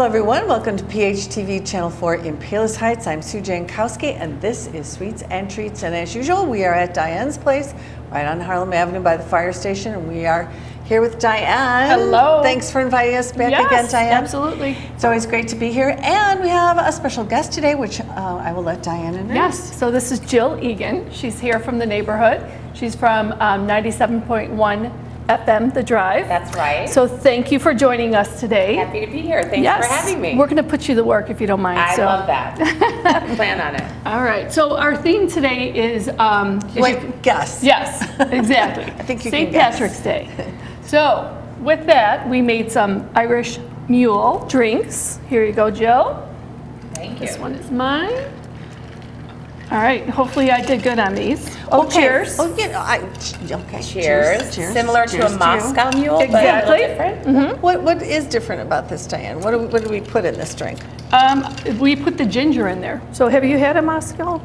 everyone. Welcome to PHTV Channel 4 in Palos Heights. I'm Sue Jankowski, and this is Sweets and Treats. And as usual, we are at Diane's place, right on Harlem Avenue by the fire station, and we are here with Diane. Hello. Thanks for inviting us back again, Diane. Absolutely. It's always great to be here, and we have a special guest today, which I will let Diane introduce. Yes, so this is Jill Egan. She's here from the neighborhood. She's from 97.1 FM, The Drive. That's right. So thank you for joining us today. Happy to be here. Thanks for having me. We're going to put you to work if you don't mind. I love that. Plan on it. All right. So our theme today is... Guess. Yes, exactly. I think you St. can guess. Patrick's Day. So with that, we made some Irish mule drinks. Here you go, Jill. Thank you. This one is mine. All right. Hopefully I did good on these. Oh, Okay. cheers. Oh, yeah, okay. Cheers. Cheers. Similar Cheers to a Moscow mule, Exactly. but a little different. What is different about this, Diane? What do we put in this drink? We put the ginger in there. So have you had a Moscow?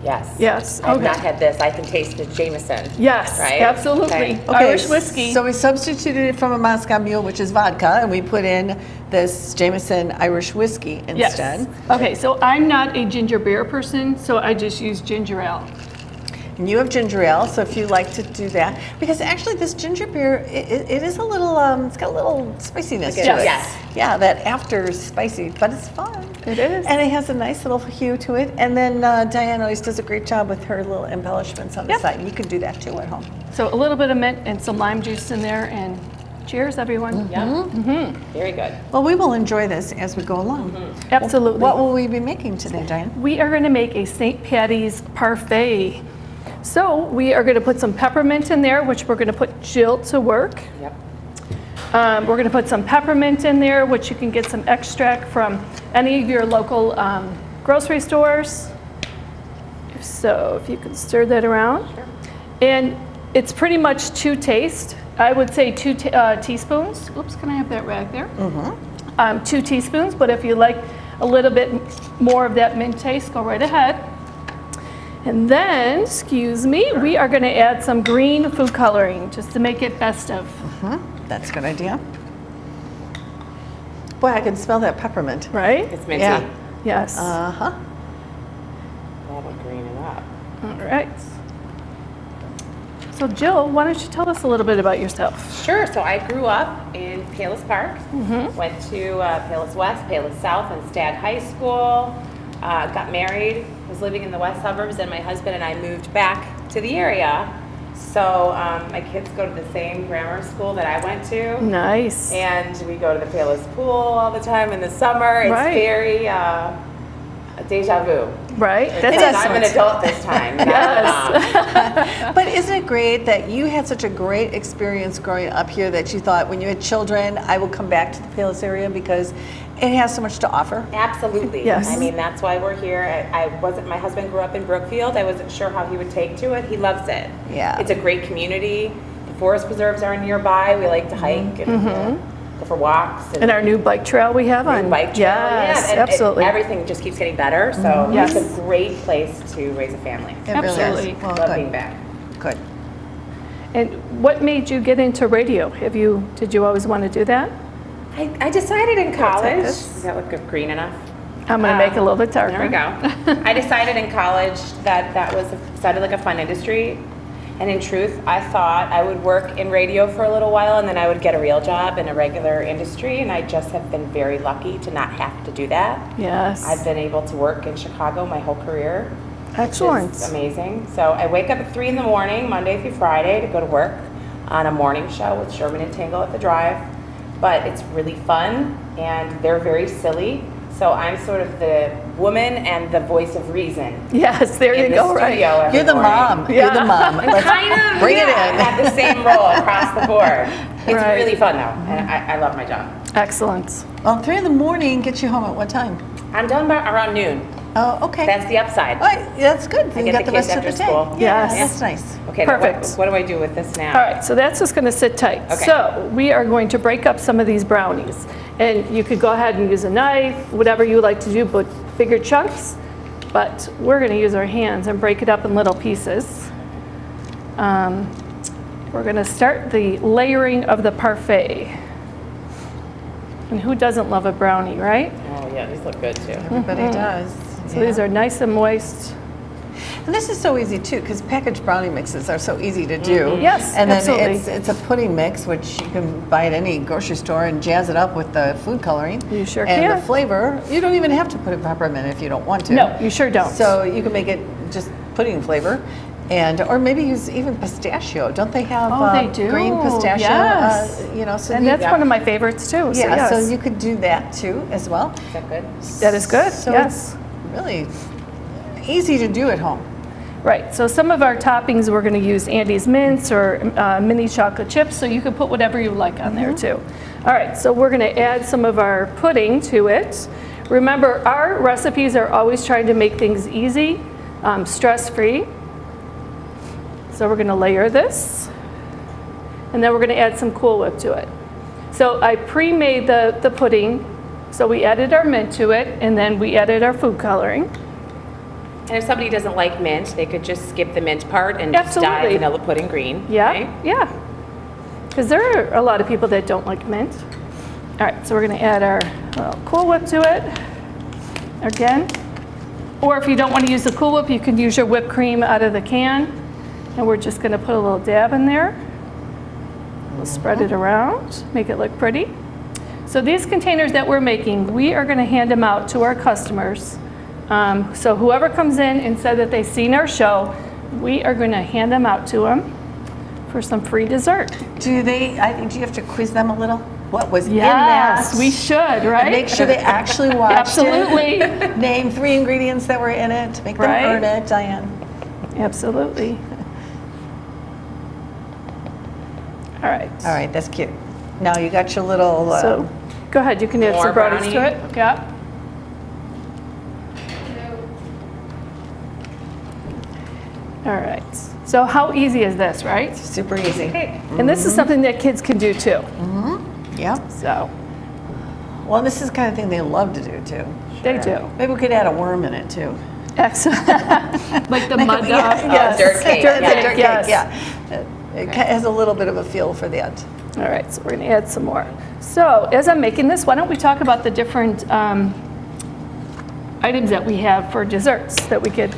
Yes. Yes. I've Okay. not had this. I can taste the Jameson. Yes, Right? absolutely. Okay. Irish whiskey. So we substituted it from a Moscow Mule, which is vodka, and we put in this Jameson Irish whiskey instead. Yes. Okay, so I'm not a ginger beer person, so I just use ginger ale. And you have ginger ale, so if you like to do that, because actually this ginger beer, it is a little, it's got a little spiciness to it. Yes. Yeah, that after is spicy, but it's fun. It is. And it has a nice little hue to it. And then Diane always does a great job with her little embellishments on the Yep. side. You can do that too at home. So a little bit of mint and some lime juice in there, and cheers, everyone. Yeah. Very good. Well, we will enjoy this as we go along. Absolutely. What will we be making today, Diane? We are going to make a St. Patty's parfait. So we are going to put some peppermint in there, which we're going to put Jill to work. Yep. We're going to put some peppermint in there, which you can get some extract from any of your local grocery stores. So if you can stir that around. Sure. And it's pretty much to taste. I would say 2 teaspoons. Oops, can I have that rag there? 2 teaspoons, but if you like a little bit more of that mint taste, go right ahead. And then, excuse me, we are going to add some green food coloring just to make it festive. That's a good idea. Boy, I can smell that peppermint. Right? It's minty. Yeah. Yes. Uh-huh. That'll green it up. All right. So Jill, why don't you tell us a little bit about yourself? Sure. So I grew up in Palos Park. Went to Palos West, Palos South, and Stagg High School. Got married, was living in the west suburbs, and my husband and I moved back to the area. So my kids go to the same grammar school that I went to. Nice. And we go to the Palos pool all the time in the summer. It's Right. very deja vu. Right? That's Because I'm an excellent. adult this time. not a mom. But isn't it great that you had such a great experience growing up here that you thought when you had children, I will come back to the Palos area because it has so much to offer? Absolutely. Yes. I mean, that's why we're here. My husband grew up in Brookfield. I wasn't sure how he would take to it. He loves it. Yeah. It's a great community. The forest preserves are nearby. We like to hike and go for walks. And our new bike trail we have on. bike trail. Yes, and absolutely. everything just keeps getting better. So Yes. it's a great place to raise a family. It really is. Absolutely. Well, Love good. being back. Good. And what made you get into radio? Did you always want to do that? I decided in college. this. Does that look green enough? I'm going to make it a little bit darker. There we go. I decided in college that sounded like a fun industry. And in truth, I thought I would work in radio for a little while and then I would get a real job in a regular industry. And I just have been very lucky to not have to do that. Yes. I've been able to work in Chicago my whole career. Excellent. Which is amazing. So I wake up at 3 in the morning, Monday through Friday, to go to work on a morning show with Sherman and Tingle at the Drive. But it's really fun and they're very silly. So I'm sort of the woman and the voice of reason. Yes, there in you the go, studio right. every You're the morning. mom. You're the mom. Let's Kind of. bring it I in. have the same role across the board. It's Right. really fun though, and I love my job. Excellent. Well, 3 in the morning gets you home at what time? I'm done by around noon. Oh, okay. That's the upside. All right, that's good. You get got the the rest kids of the after day. school. Yeah, Yes. that's nice. Okay, now Perfect. what do I do with this now? All right, so that's just going to sit tight. Okay. So we are going to break up some of these brownies. And you could go ahead and use a knife, whatever you like to do, but bigger chunks. But we're going to use our hands and break it up in little pieces. We're going to start the layering of the parfait. And who doesn't love a brownie, right? Oh, yeah, these look good too. Everybody does. So these are nice and moist. And this is so easy too, because packaged brownie mixes are so easy to do. Yes, and then absolutely. it's a pudding mix, which you can buy at any grocery store and jazz it up with the food coloring. You sure and can. the flavor, you don't even have to put in peppermint if you don't want to. No, you sure don't. So you can make it just pudding flavor. And, or maybe use even pistachio. Don't they have Oh, they do. green pistachio? Yes. You know, so And you, that's one of my favorites too. So yeah, yes. so you could do that too as well. Is that good? That is good, So yes. it's really easy to do at home. Right, so some of our toppings, we're going to use Andy's mints or mini chocolate chips, so you can put whatever you like on there too. All right, so we're going to add some of our pudding to it. Remember, our recipes are always trying to make things easy, stress-free. So we're going to layer this, and then we're going to add some Cool Whip to it. So I pre-made the pudding, so we added our mint to it, and then we added our food coloring. And if somebody doesn't like mint, they could just skip the mint part and just dye Absolutely. vanilla pudding green. Yeah, right? yeah. Because there are a lot of people that don't like mint. All right, so we're going to add our little Cool Whip to it again. Or if you don't want to use the Cool Whip, you can use your whipped cream out of the can. And we're just going to put a little dab in there. We'll spread it around, make it look pretty. So these containers that we're making, we are going to hand them out to our customers. So whoever comes in and said that they've seen our show, we are going to hand them out to them for some free dessert. Do they, do you have to quiz them a little? What was in that? Yes, we should, right? And make sure they actually watched Absolutely. it. Name 3 ingredients that were in it. Make them Right. earn it, Diane. Absolutely. All right. All right, that's cute. Now you got your little, So go ahead, you can add More some brownies to brownie. it. Yeah. All right. So how easy is this, right? super easy. And this is something that kids can do too. Yep. So Well, this is the kind of thing they love to do too. they do. Maybe we could add a worm in it too. Excellent. Like the mud yes. dirt cake, Dirt, yeah. the dirt Yes. cake, yeah. It has a little bit of a feel for that. All right, so we're going to add some more. So as I'm making this, why don't we talk about the different items that we have for desserts that we could.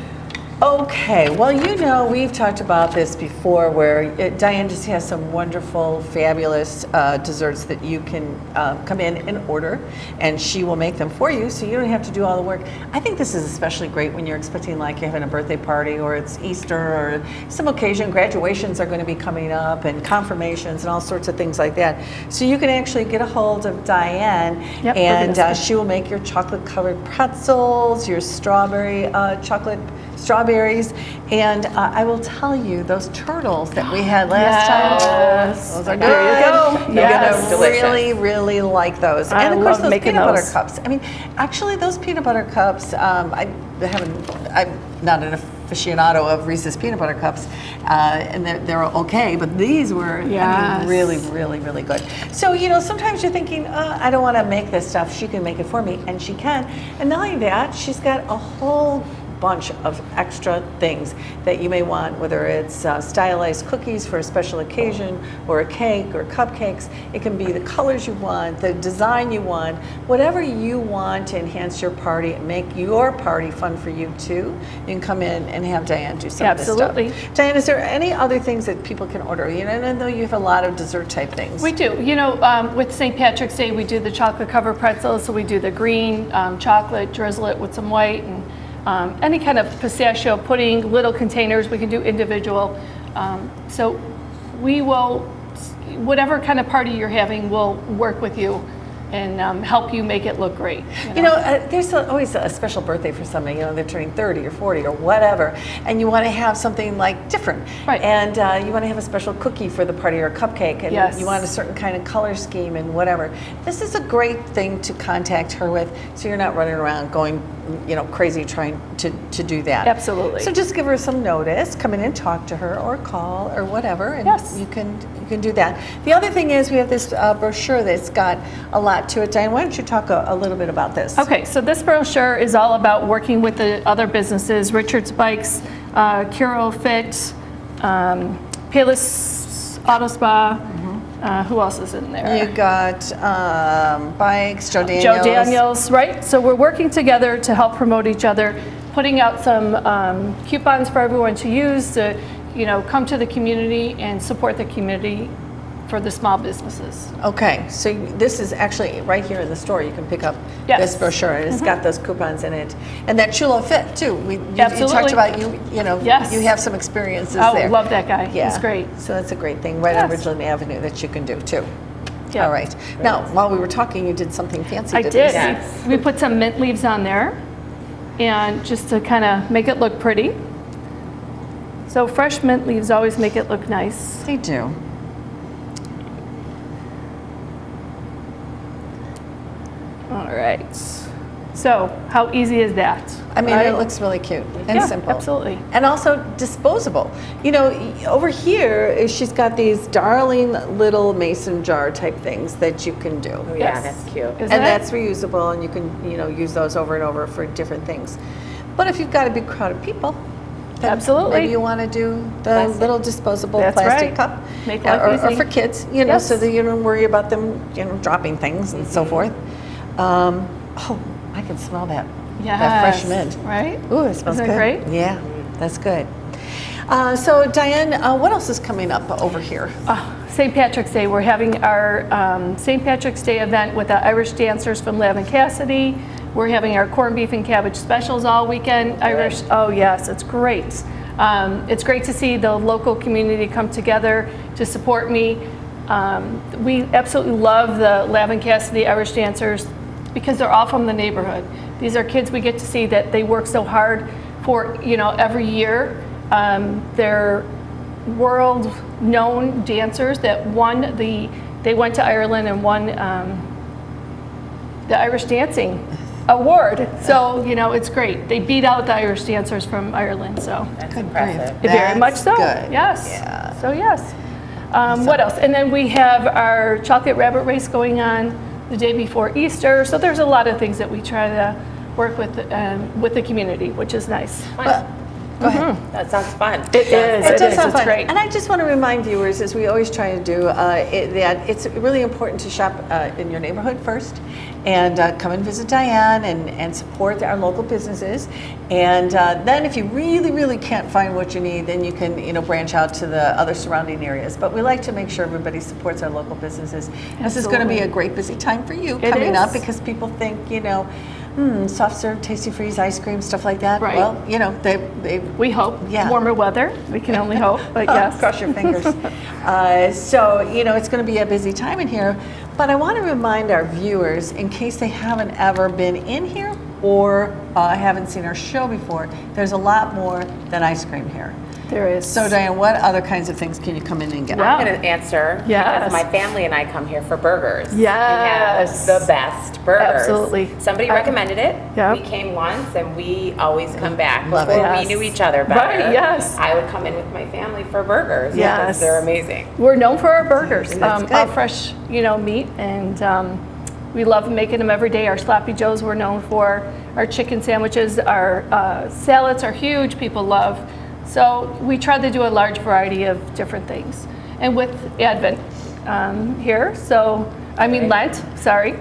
Okay, well, you know, we've talked about this before where Diane just has some wonderful, fabulous desserts that you can come in and order, and she will make them for you, so you don't have to do all the work. I think this is especially great when you're expecting, like, you're having a birthday party or it's Easter or some occasion. Graduations are going to be coming up and confirmations and all sorts of things like that. So you can actually get a hold of Diane, Yep, and she will make your chocolate-covered pretzels, your strawberry strawberries, and I will tell you, those turtles that we had last Yes. time, those are good. There you go. You're Yes. gonna really, really like those. I And of course, love those making peanut butter those. cups. I mean, actually, those peanut butter cups, I'm not an aficionado of Reese's peanut butter cups, and they're okay, but these were I Yes. mean, really, really, really good. So, you know, sometimes you're thinking, I don't want to make this stuff. She can make it for me, and she can. And not only that, she's got a whole bunch of extra things that you may want, whether it's stylized cookies for a special occasion or a cake or cupcakes. It can be the colors you want, the design you want, whatever you want to enhance your party and make your party fun for you too. You can come in and have Diane do some Absolutely. of this stuff. Diane, is there any other things that people can order? You know, I know you have a lot of dessert type things. We do. You know, with St. Patrick's Day, we do the chocolate covered pretzels. So we do the green chocolate, drizzle it with some white, and any kind of pistachio pudding, little containers. We can do individual. So we will, whatever kind of party you're having, we'll work with you and help you make it look great. You know, there's always a special birthday for somebody. You know, they're turning 30 or 40 or whatever, and you want to have something like different. Right. And you want to have a special cookie for the party or a cupcake, and Yes. you want a certain kind of color scheme and whatever. This is a great thing to contact her with, so you're not running around going, you know, crazy trying to do that. Absolutely. So just give her some notice, come in and talk to her, or call, or whatever, and Yes. you can do that. The other thing is we have this brochure that's got a lot to it. Diane, why don't you talk a little bit about this? Okay, so this brochure is all about working with the other businesses, Richard's Bikes, Curo Fit, Payless Auto Spa, Who else is in there? You got bikes, Joe Daniels. Joe Daniels, right? So we're working together to help promote each other, putting out some coupons for everyone to use to, come to the community and support the community for the small businesses. Okay, so this is actually right here in the store. You can pick up Yes. this brochure, and it's got those coupons in it, and that Chulo Fit too. You Absolutely. talked about Yes. you have some experiences Oh, there. love that guy. Yeah, He's great. So that's a great thing right on Yes. Ridgeland Avenue that you can do too. Yeah. All right. Now, while we were talking, you did something fancy. I to did. this. Yes. We put some mint leaves on there, and just to kind of make it look pretty. So fresh mint leaves always make it look nice. They do. All right. So how easy is that? I mean, Right? it looks really cute and Yeah, simple. absolutely. And also disposable. Over here, she's got these darling little mason jar type things that you can do. Oh, yeah, Yes. that's cute. Isn't And it? that's reusable, and you can, use those over and over for different things. But if you've got a big crowd of people, then Absolutely. maybe you want to do the Plastic. little disposable That's plastic right. cup. Make life or easy. for kids, Yes. so that you don't worry about them, dropping things and so forth. Oh, I can smell that. That fresh Yes, mint. right? Ooh, it smells Isn't good. it great? Yeah, that's good. So Diane, what else is coming up over here? St. Patrick's Day. We're having our St. Patrick's Day event with the Irish dancers from Lav and Cassidy. We're having our corned beef and cabbage specials all weekend. Irish. Oh yes, it's great. It's great to see the local community come together to support me. We absolutely love the Lav and Cassidy Irish dancers because they're all from the neighborhood. These are kids we get to see that they work so hard for, every year. They're world-known dancers that they went to Ireland and won the Irish Dancing Award. So, it's great. They beat out the Irish dancers from Ireland, so. That's Good impressive. grief. Very much so. Good. Yes. Yeah. So, yes. What else? And then we have our chocolate rabbit race going on the day before Easter. So there's a lot of things that we try to work with the community, which is nice. But, go ahead. That sounds fun. It is. It does sound It's fun. great. And I just want to remind viewers, as we always try to do, that it's really important to shop in your neighborhood first, and come and visit Diane and support our local businesses. And then if you really, really can't find what you need, then you can, branch out to the other surrounding areas. But we like to make sure everybody supports our local businesses. This is going to be a great busy time for you It coming up, is. because people think, soft serve, tasty freeze, ice cream, stuff like that. Right. Well, they We hope. Yeah. Warmer weather. We can only hope, but yes. Cross your fingers. So, it's going to be a busy time in here. But I want to remind our viewers, in case they haven't ever been in here or haven't seen our show before, there's a lot more than ice cream here. There is. So, Diane, what other kinds of things can you come in and get? Yeah. I'm going to answer Yes. because my family and I come here for burgers. Yes. We have the best burgers. Absolutely. Somebody recommended it. Yeah. We came once and we always come back. Love Before it. we Yes. knew each other better. Right, yes. I would come in with my family for burgers. Yes. Because they're amazing. We're known for our burgers, That's good. all fresh, meat, and we love making them every day. Our Sloppy Joes we're known for. Our chicken sandwiches, our salads are huge. People love. So we try to do a large variety of different things. And with Advent here, Lent, sorry.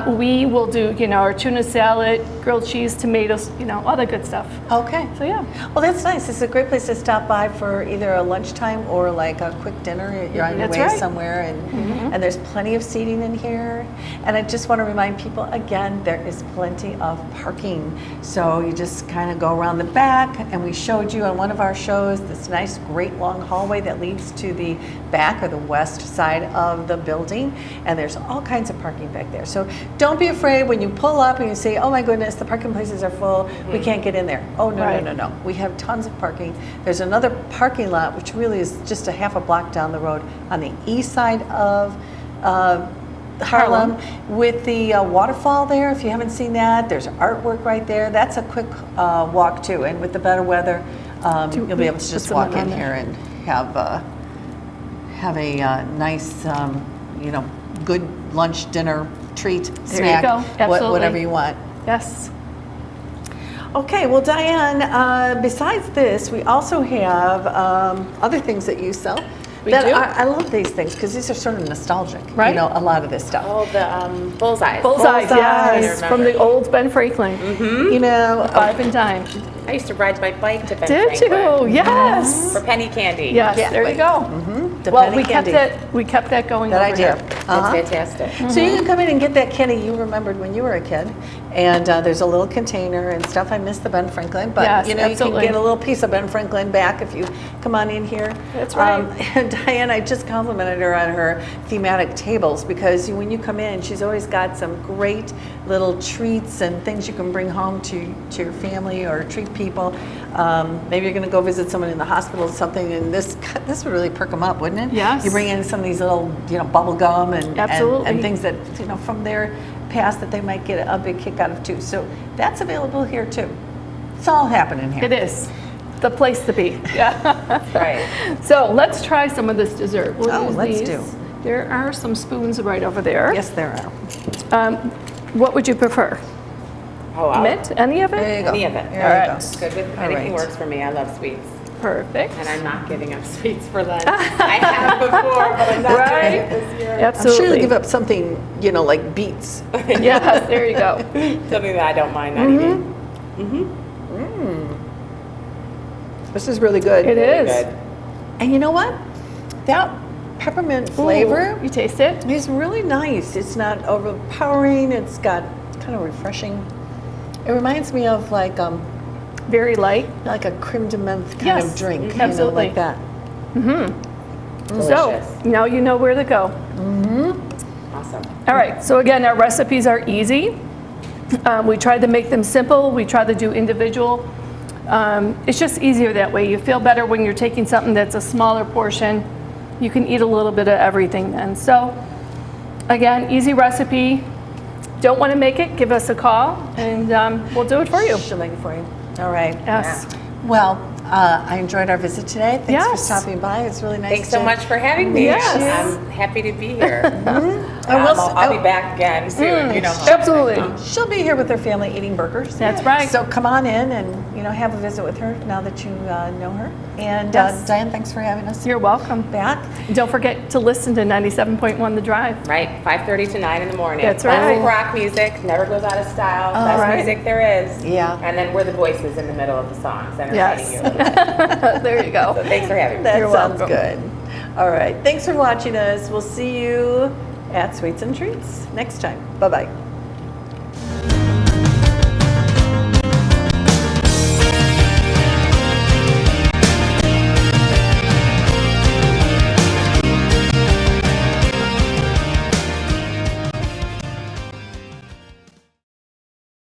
We will do, our tuna salad, grilled cheese, tomatoes, all the good stuff. Okay. So yeah. Well, that's nice. It's a great place to stop by for either a lunchtime or like a quick dinner. You're on your That's way right. somewhere, and there's plenty of seating in here. And I just want to remind people again, there is plenty of parking. So you just kind of go around the back, and we showed you on one of our shows this nice, great long hallway that leads to the back or the west side of the building, and there's all kinds of parking back there. So don't be afraid when you pull up and you say, "Oh my goodness, the parking places are full. We can't get in there." Oh no, Right. no. We have tons of parking. There's another parking lot which really is just a half a block down the road on the east side of Harlem with the waterfall there. If you haven't seen that, there's artwork right there. That's a quick walk too. And with the better weather, you'll be able to put just some walk on in there. here and have a nice, good lunch, dinner, treat, There you snack, go. Absolutely. whatever you want. Yes. Okay, well, Diane, besides this, we also have other things that you sell. We do. I love these things because these are sort of nostalgic. Right. You know, a lot of this stuff. Oh, the bullseyes. Bullseyes, Bullseyes. yes, from the old Ben Franklin. You know, 5 and dime. I used to ride my bike to Ben Did Franklin. you? Yes. For penny candy. Yes, Yeah, there you wait. go. the Well, penny we kept candy. that going That over idea. here. Uh-huh. It's fantastic. So you can come in and get that candy you remembered when you were a kid, and there's a little container and stuff. I miss the Ben Franklin, but Yes, you know absolutely. you can get a little piece of Ben Franklin back if you come on in here. That's right. And Diane, I just complimented her on her thematic tables because when you come in, she's always got some great little treats and things you can bring home to your family or treat people. Maybe you're going to go visit someone in the hospital or something, and this would really perk them up, wouldn't it? Yes. You bring in some of these little, bubble gum and Absolutely. things that from their past that they might get a big kick out of too. So that's available here too. It's all happening here. It is the place to be. Yeah. Right. So let's try some of this dessert. We'll Oh, use let's these. do. There are some spoons right over there. Yes, there are. What would you prefer? Oh, wow. Mint? Any of it? There you go. Any of it. There All you right. go. Good with All anything right. works for me. I love sweets. Perfect. And I'm not giving up sweets for lunch. I have before, but I'm not Right. doing it this year. I'm sure Absolutely. you'll give up something, like beets. Yes, there you go. Something that I don't mind not eating. This is really good. It Really is. good. And you know what? That peppermint flavor Ooh, you taste it? is really nice. It's not overpowering. It's kind of refreshing. It reminds me of like a Very light. creme de menthe kind Yes, of drink, absolutely. like that. Delicious. So now you know where to go. Awesome. All right, so again, our recipes are easy. We tried to make them simple. We try to do individual. It's just easier that way. You feel better when you're taking something that's a smaller portion. You can eat a little bit of everything then. So again, easy recipe. Don't want to make it, give us a call and we'll do it for you. She'll make it for you. All right. Yes. Well, I enjoyed our visit today. Thanks for Yes. stopping by. It's really nice. Thanks so much for having me. Yes. I'm happy to be here. I'll I'll be back again soon. You know. Absolutely. She'll be here with her family eating burgers. That's right. So come on in and have a visit with her now that you know her. And Yes. Diane, thanks for having us You're welcome. back. Don't forget to listen to 97.1 The Drive. Right, 5:30 to 9 in the morning. That's Classic right. rock music, never goes out of style. Best right. music there is. Yeah. And then we're the voices in the middle of the songs entertaining Yes. you. There you go. So thanks for having me. That You're sounds welcome. good. All right. Thanks for watching us. We'll see you at Sweets and Treats next time. Bye-bye.